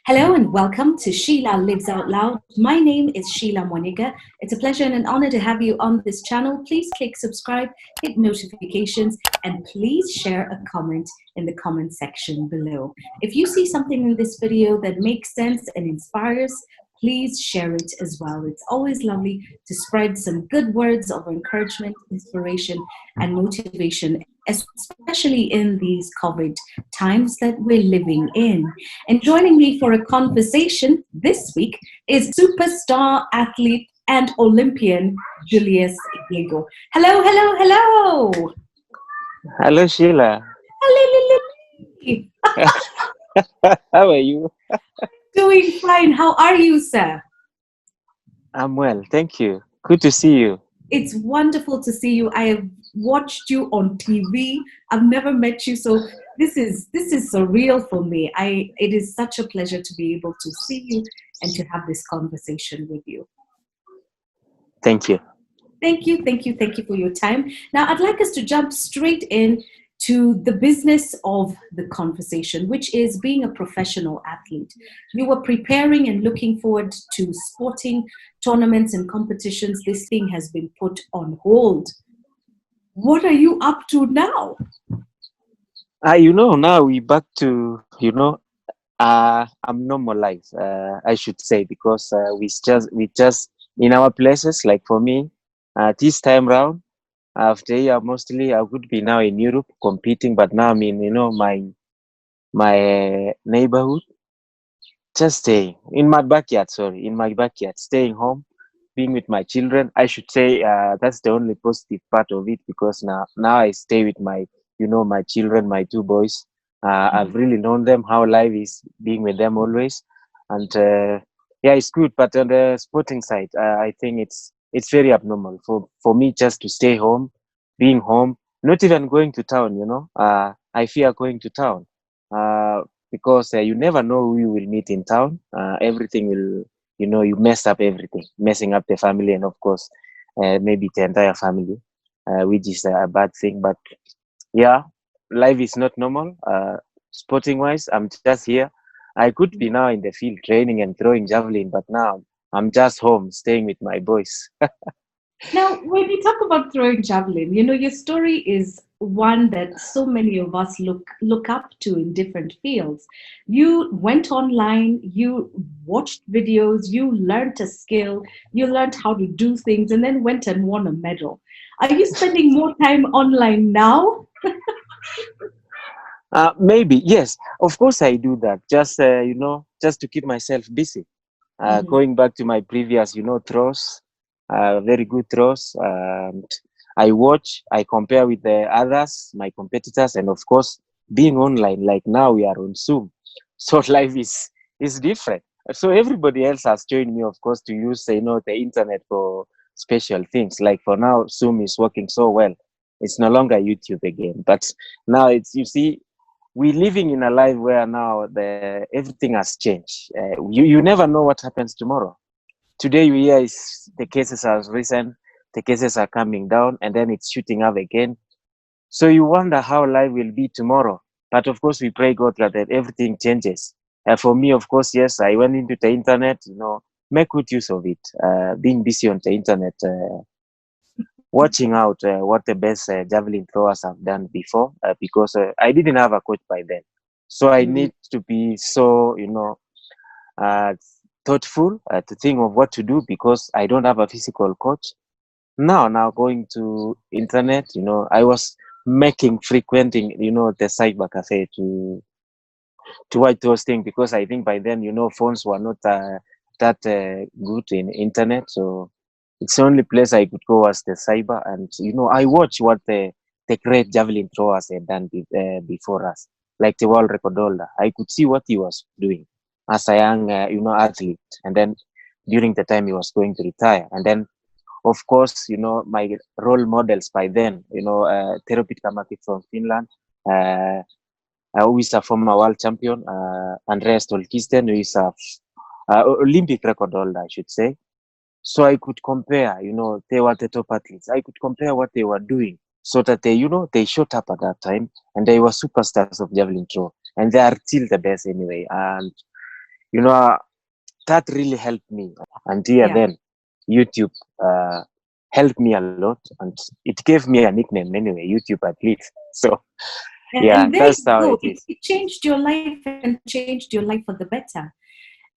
Hello and welcome to Sheila Lives Out Loud. My name is Sheila Moniga. It's a pleasure and an honor to have you on this channel. Please click subscribe, hit notifications, and please share a comment in the comment section below. If you see something in this video that makes sense and inspires, please share it as well. It's always lovely to spread some good words of encouragement, inspiration, and motivation, especially in these COVID times that we're living in. And joining me for a conversation this week is superstar athlete and Olympian Julius Yego. Hello, hello, hello. Hello, Sheila. Hello. How are you? Doing fine. How are you, sir? I'm well, thank you. Good to see you. It's wonderful to see you. I have watched you on TV. I've never met you, so this is surreal for me. It is such a pleasure to be able to see you and to have this conversation with you. Thank you. Thank you for your time. Now, I'd like us to jump straight in to the business of the conversation, which is being a professional athlete. You were preparing and looking forward to sporting tournaments and competitions. This thing has been put on hold. What are you up to now? Now we back to, I'm normal life, I should say, because we just in our places, like for me, this time round, after year, mostly I would be now in Europe competing, but now I'm in, my neighborhood, just staying in my backyard, staying home, being with my children. I should say that's the only positive part of it, because now I stay with my children, my two boys. I've really known them, how life is being with them always, and yeah, it's good. But on the sporting side, I think it's very abnormal for me just to stay home, being home, not even going to town. I fear going to town because you never know who you will meet in town. Everything will, you mess up everything, messing up the family, and of course, maybe the entire family, which is a bad thing. But yeah, life is not normal. Sporting wise, I'm just here. I could be now in the field training and throwing javelin, but now I'm just home, staying with my boys. Now, when you talk about throwing javelin, your story is one that so many of us look up to in different fields. You went online, you watched videos, you learned a skill, you learned how to do things, and then went and won a medal. Are you spending more time online now? Maybe yes, of course I do that. Just just to keep myself busy. Going back to my previous, throws, very good throws. And I watch, I compare with the others, my competitors, and of course, being online, like now we are on Zoom, so life is different. So everybody else has joined me, of course, to use the internet for special things. Like for now, Zoom is working so well. It's no longer YouTube again, but now it's, you see, we're living in a life where now everything has changed. You never know what happens tomorrow. Today you hear is the cases have risen, the cases are coming down, and then it's shooting up again. So you wonder how life will be tomorrow. But of course, we pray God that everything changes. For me, of course, yes, I went into the internet, make good use of it. Being busy on the internet, watching out what the best javelin throwers have done before, because I didn't have a coach by then. So I need to be so, uh, thoughtful to think of what to do, because I don't have a physical coach. Now going to internet, I was frequenting, the cyber cafe to watch those things, because I think by then, phones were not that good in internet. So it's the only place I could go was the cyber, and I watch what the great javelin throwers had done before us, like the world record holder. I could see what he was doing as a young, athlete, and then during the time he was going to retire, and then of course, my role models by then, Therapy Kamaki from Finland, who is a former world champion, Andreas Tolkisten, who is a Olympic record holder, I should say. So I could compare, they were the top athletes. I could compare what they were doing, so that they shot up at that time, and they were superstars of javelin throw, and they are still the best anyway. And you know, that really helped me. And yeah, Yeah. then YouTube helped me a lot, and it gave me a nickname anyway, YouTube Athlete. So yeah, And there that's you how go. it is. It changed your life and changed your life for the better.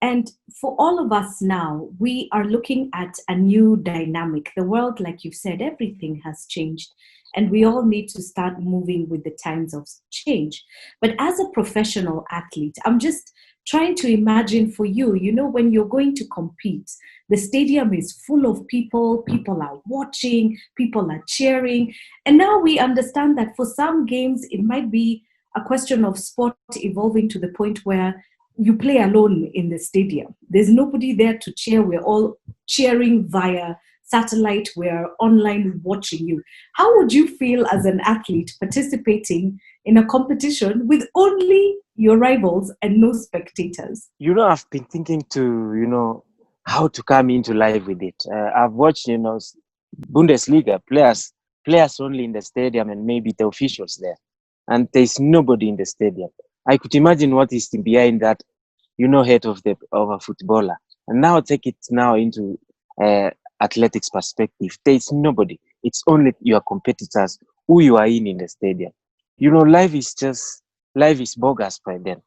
And for all of us now, we are looking at a new dynamic. The world, like you've said, everything has changed. And we all need to start moving with the times of change. But as a professional athlete, I'm just trying to imagine for you, when you're going to compete, the stadium is full of people, people are watching, people are cheering. And now we understand that for some games, it might be a question of sport evolving to the point where you play alone in the stadium. There's nobody there to cheer. We're all cheering via satellite. We're online watching you. How would you feel as an athlete participating in a competition with only your rivals and no spectators? I've been thinking to, how to come into life with it. I've watched, Bundesliga players only in the stadium and maybe the officials there, and there's nobody in the stadium. I could imagine what is behind that, head of a footballer. And now take it now into athletics perspective. There's nobody. It's only your competitors who you are in the stadium. Life is bogus by then.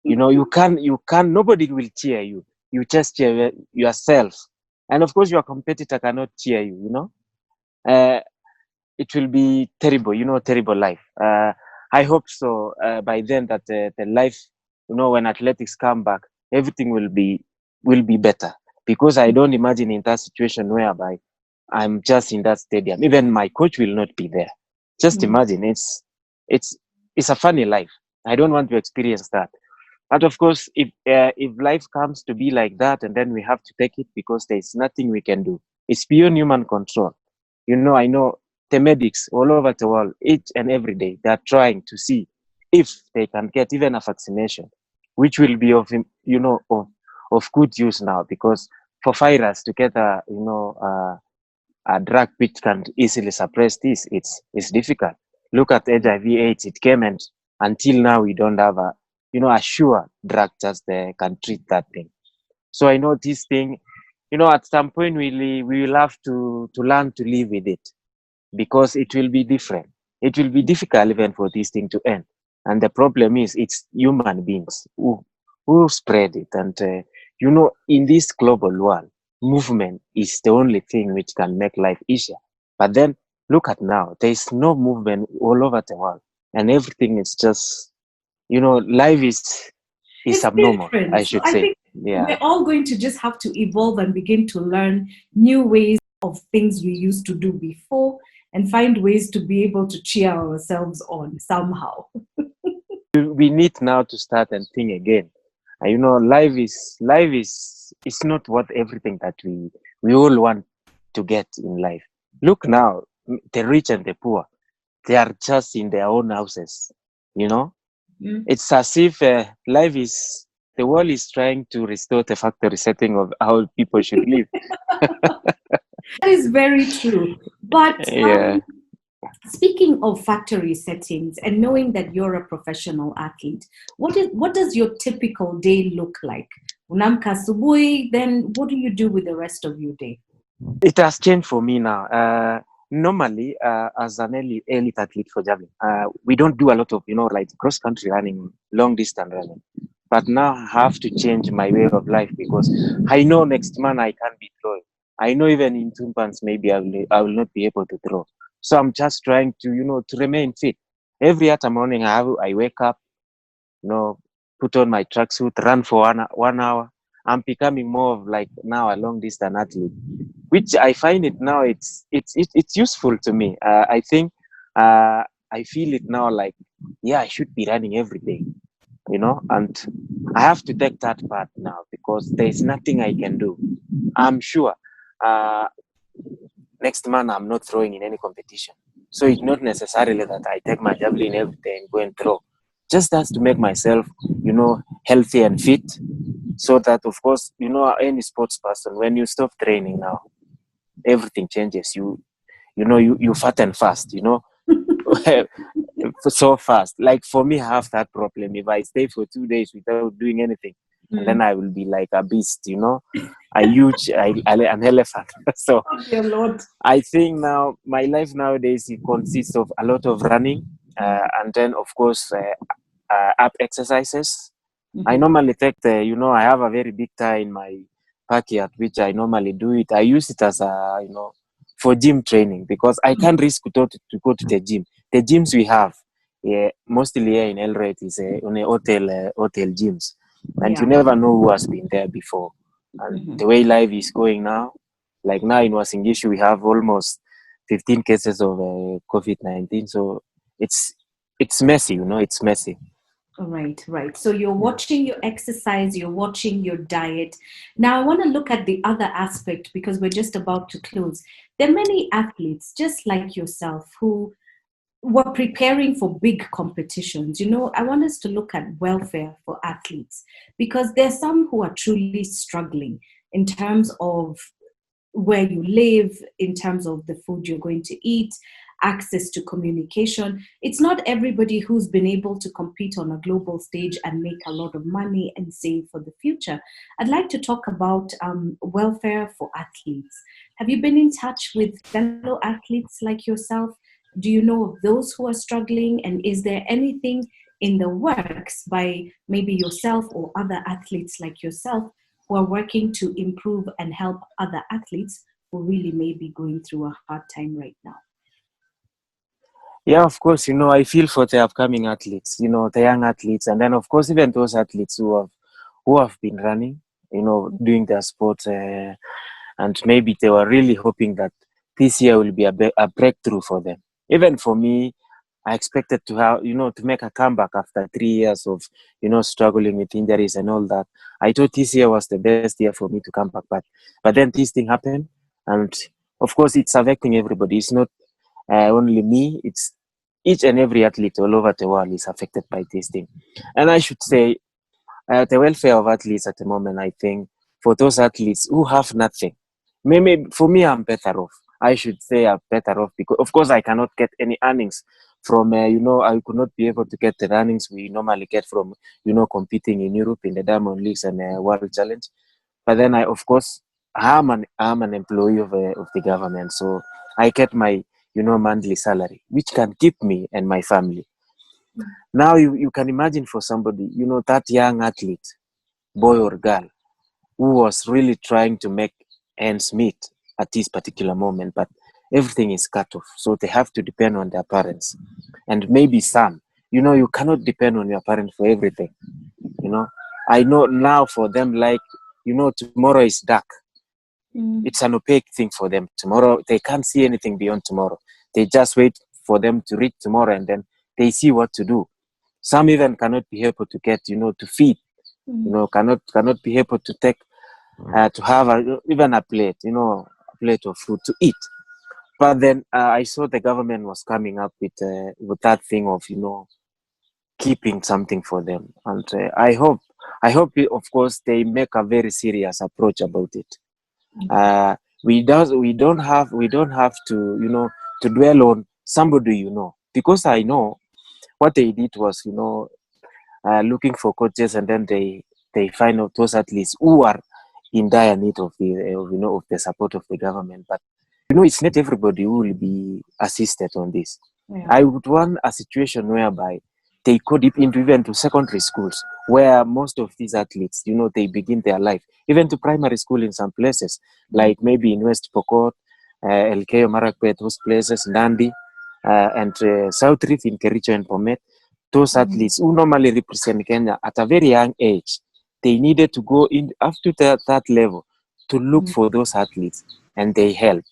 You can nobody will cheer you. You just cheer yourself. And of course your competitor cannot cheer you. Uh, it will be terrible, terrible life. I hope so by then that the life, when athletics come back, everything will be better. Because I don't imagine in that situation whereby I'm just in that stadium. Even my coach will not be there. Just Mm. imagine. It's it's a funny life. I don't want to experience that. But of course, if life comes to be like that, and then we have to take it because there is nothing we can do. It's beyond human control. I know the medics all over the world, each and every day, they are trying to see if they can get even a vaccination, which will be of good use now, because for virus to get a drug which can easily suppress this, it's difficult. Look at HIV/AIDS; it came, and until now we don't have a sure drug just can treat that thing. So I know this thing. At some point we will have to learn to live with it, because it will be different. It will be difficult even for this thing to end. And the problem is, it's human beings who spread it. And in this global world, movement is the only thing which can make life easier. But then look at now, there is no movement all over the world, and everything is just, life is It's abnormal, I different. So should I say. think Yeah. we're all going to just have to evolve and begin to learn new ways of things we used to do before and find ways to be able to cheer ourselves on somehow. We need now to start and think again. Life is not what everything that we all want to get in life. Look now, the rich and the poor, they are just in their own houses. You know, Mm. it's as if the world is trying to restore the factory setting of how people should live. That is very true. But Yeah. speaking of factory settings and knowing that you're a professional athlete, what does your typical day look like? Unamka asubuhi, then what do you do with the rest of your day? It has changed for me now. Normally, as an elite athlete for Javelin, we don't do a lot of, like cross country running, long distance running. But now I have to change my way of life, because I know next month I can't be throwing. I know even in 2 months, maybe I will not be able to throw. So I'm just trying to, to remain fit. Every other morning, I wake up, you know, put on my tracksuit, run for 1 hour. I'm becoming more of like now a long distance athlete, which I find it now it's useful to me. I think I feel it now like, yeah, I should be running every day, and I have to take that part now, because there is nothing I can do. I'm sure uh, next month I'm not throwing in any competition, so it's not necessarily that I take my javelin every day and go and throw. Just as to make myself, healthy and fit, so that of course, any sports person, when you stop training now, everything changes. You fatten fast, so fast. Like for me, I have that problem. If I stay for 2 days without doing anything, and then I will be like a beast, a huge, an elephant. So Oh, dear Lord. I think now my life nowadays, it consists of a lot of running, and then of course up exercises. I normally take I have a very big tire in my backyard, which I normally do it. I use it as for gym training, because I can't risk to go to the gym. The gyms we have, mostly here in Eldoret, is on a hotel gyms, and you Yeah. never know who has been there before. And the way life is going now, like now in Wasingishu, we have almost 15 cases of COVID-19. So it's messy, it's messy. Right, right. So you're watching your exercise, you're watching your diet. Now, I want to look at the other aspect because we're just about to close. There are many athletes, just like yourself, who were preparing for big competitions. I want us to look at welfare for athletes because there's some who are truly struggling in terms of where you live, in terms of the food you're going to eat, access to communication. It's not everybody who's been able to compete on a global stage and make a lot of money and save for the future. I'd like to talk about welfare for athletes. Have you been in touch with fellow athletes like yourself? Do you know of those who are struggling? And is there anything in the works by maybe yourself or other athletes like yourself who are working to improve and help other athletes who really may be going through a hard time right now? Yeah, of course, I feel for the upcoming athletes, the young athletes, and then of course even those athletes who have been running, doing their sports, and maybe they were really hoping that this year will be a breakthrough for them. Even for me, I expected to have, to make a comeback after 3 years of, struggling with injuries and all that. I thought this year was the best year for me to come back, but then this thing happened, and of course it's affecting everybody. It's not only me. It's each and every athlete all over the world is affected by this thing. And I should say, the welfare of athletes at the moment, I think, for those athletes who have nothing, maybe for me, I'm better off. I should say I'm better off because, of course, I cannot get any earnings from, I could not be able to get the earnings we normally get from, competing in Europe in the Diamond Leagues and World Challenge. But then of course, I'm an employee of the government, so I get my, monthly salary, which can keep me and my family. Now you can imagine for somebody, that young athlete, boy or girl, who was really trying to make ends meet at this particular moment, but everything is cut off. So they have to depend on their parents. And maybe some, you cannot depend on your parents for everything. I know now for them, like, tomorrow is dark. It's an opaque thing for them. Tomorrow, they can't see anything beyond tomorrow. They just wait for them to reach tomorrow and then they see what to do. Some even cannot be able to get, to feed, cannot be able to take, to have even a plate, a plate of food to eat. But then I saw the government was coming up with that thing of, keeping something for them. And I hope, of course, they make a very serious approach about it. We don't have to, to dwell on somebody, because I know what they did was, looking for coaches, and then they find out those athletes who are in dire need of the support of the government. But it's not everybody who will be assisted on this. Yeah. I would want a situation whereby they could even to secondary schools, where most of these athletes, they begin their life, even to primary school in some places, like maybe in West Pokot, Elgeyo Marakwet, those places, Nandi, and South Rift in Kericho and Bomet. Those athletes who normally represent Kenya at a very young age, they needed to go in up to that level to look for those athletes, and they help.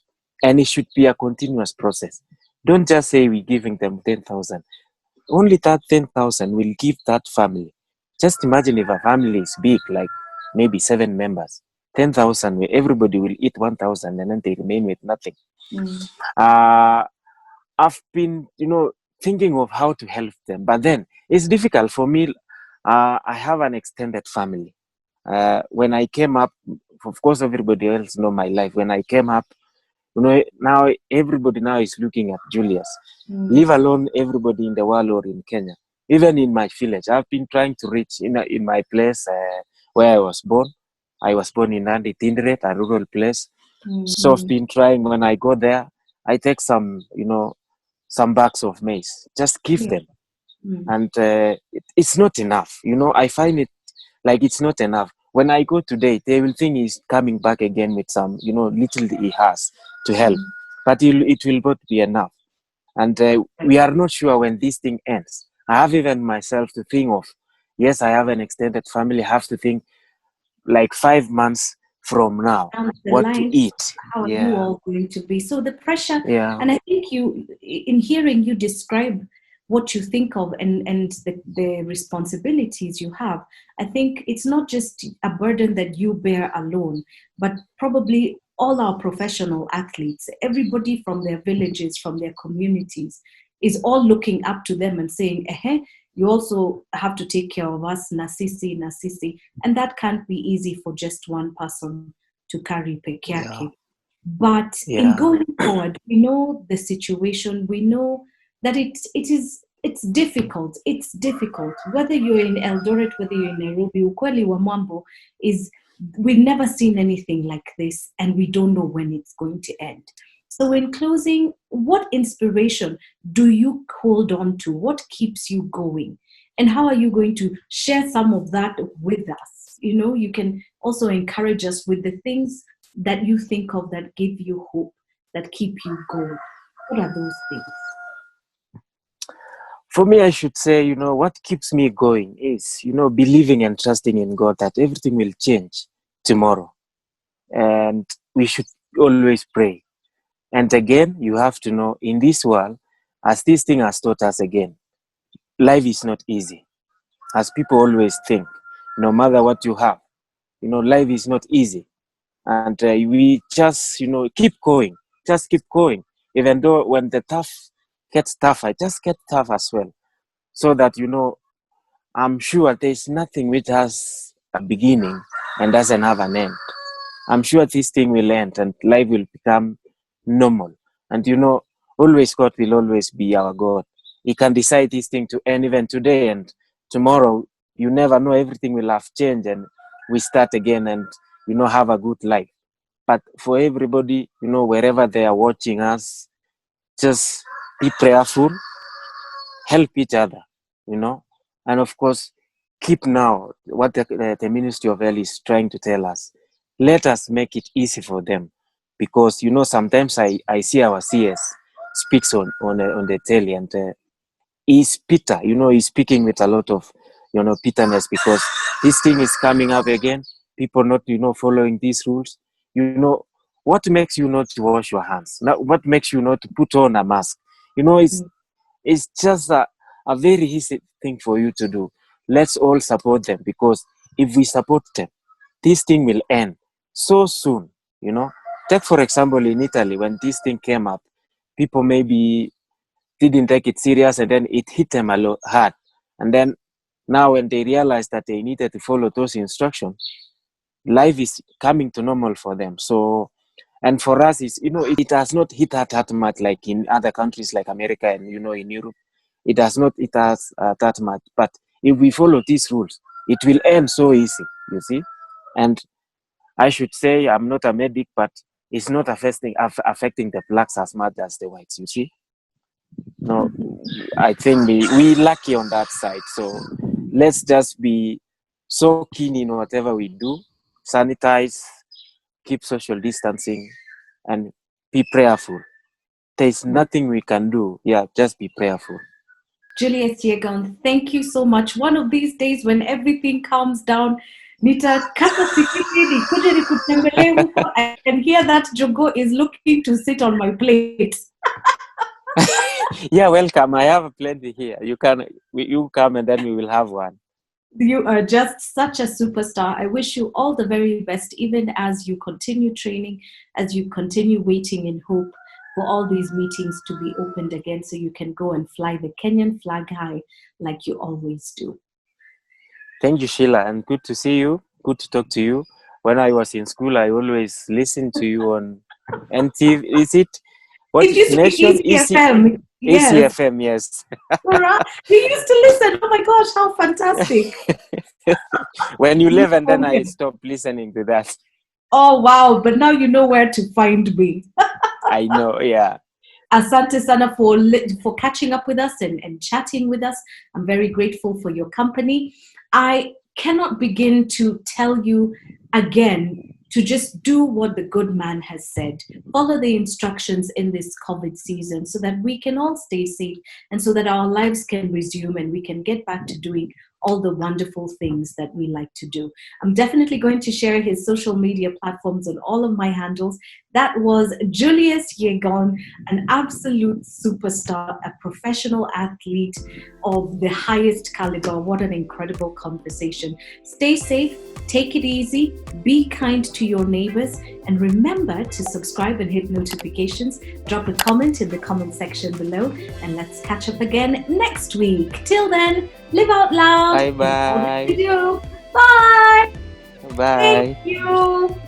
And it should be a continuous process. Don't just say we're giving them 10,000. Only that 10,000 will give that family. Just imagine if a family is big, like maybe 7 members, 10,000, where everybody will eat 1,000 and then they remain with nothing. I've been, thinking of how to help them, but then it's difficult for me. I have an extended family. When I came up, of course, everybody else know my life. When I came up, now everybody now is looking at Julius. Leave alone everybody in the world or in Kenya. Even in my village, I've been trying to reach in my place, where I was born. I was born in Nandi Tindret, a rural place. So I've been trying. When I go there, I take some, some bags of maize, just give Yeah. them. And it's not enough. I find it like it's not enough. When I go today, they will think he's coming back again with some, little he has to help. But it will not be enough. And we are not sure when this thing ends. I have even myself to think of, yes, I have an extended family. I have to think like 5 months from now, Down the what to line, eat. how are you Yeah. all going to be? So the pressure, Yeah. and I think in hearing you describe what you think of and the responsibilities you have, I think it's not just a burden that you bear alone, but probably all our professional athletes, everybody from their villages, from their communities, is all looking up to them and saying, you also have to take care of us, Nasisi, Nasisi. And that can't be easy for just one person to carry Yeah. pekiake. But in Yeah. going forward, we know the situation. We know that it's difficult. It's difficult. Whether you're in Eldoret, whether you're in Nairobi, ukweli wa mambo is we've never seen anything like this, and we don't know when it's going to end. So, in closing, what inspiration do you hold on to? What keeps you going? And how are you going to share some of that with us? You can also encourage us with the things that you think of that give you hope, that keep you going. What are those things? For me, I should say, what keeps me going is, believing and trusting in God that everything will change tomorrow. And we should always pray. And again, you have to know in this world, as this thing has taught us again, life is not easy. As people always think, no matter what you have, life is not easy. And we just, keep going, just keep going. Even though when the tough gets tougher, just get tough as well. So that, I'm sure there's nothing which has a beginning and doesn't have an end. I'm sure this thing will end and life will become normal. And always God will always be our God. He can decide this thing to end even today and tomorrow. You never know, everything will have changed and we start again and, have a good life. But for everybody, wherever they are watching us, just be prayerful, help each other, and of course, keep now what the Ministry of Health is trying to tell us. Let us make it easy for them because, sometimes I see our CS speaks on the telly and he's bitter, he's speaking with a lot of, bitterness because this thing is coming up again. People not, following these rules. What makes you not to wash your hands? Now, what makes you not to put on a mask? It's just a very easy thing for you to do. Let's all support them because if we support them, this thing will end so soon. Take for example in Italy when this thing came up, people maybe didn't take it serious and then it hit them a lot hard. And then now when they realized that they needed to follow those instructions, life is coming to normal for them. So, and for us, it has not hit that much like in other countries like America and, in Europe. It has not hit us that much. But if we follow these rules, it will end so easy, you see. And I should say I'm not a medic, but it's not affecting the blacks as much as the whites, you see. No, I think we lucky on that side. So let's just be so keen in whatever we do, sanitize, keep social distancing, and be prayerful. There's nothing we can do. Yeah, just be prayerful. Julius Yego, thank you so much. One of these days when everything calms down, nitakata tikiti nikuje nikutembelee huko. I can hear that Jogo is looking to sit on my plate. Yeah, welcome. I have plenty here. You come and then we will have one. You are just such a superstar. I wish you all the very best, even as you continue training, as you continue waiting in hope for all these meetings to be opened again so you can go and fly the Kenyan flag high like you always do. Thank you, Sheila, and good to see you. Good to talk to you. When I was in school, I always listened to you on NTV. Is it what It used to be nation? Easy FM. Yes. ACFM, yes. Alright. You used to listen. Oh my gosh, how fantastic. When you live and then I stopped listening to that. Oh wow, but now you know where to find me. I know, yeah. Asante sana for catching up with us and chatting with us. I'm very grateful for your company. I cannot begin to tell you again to just do what the good man has said. Follow the instructions in this COVID season so that we can all stay safe and so that our lives can resume and we can get back to doing all the wonderful things that we like to do. I'm definitely going to share his social media platforms on all of my handles. That was Julius Yego, an absolute superstar, a professional athlete of the highest caliber. What an incredible conversation. Stay safe, take it easy, be kind to your neighbors, and remember to subscribe and hit notifications. Drop a comment in the comment section below, and let's catch up again next week. Till then, live out loud. Bye-bye. Bye. Bye. Thank you.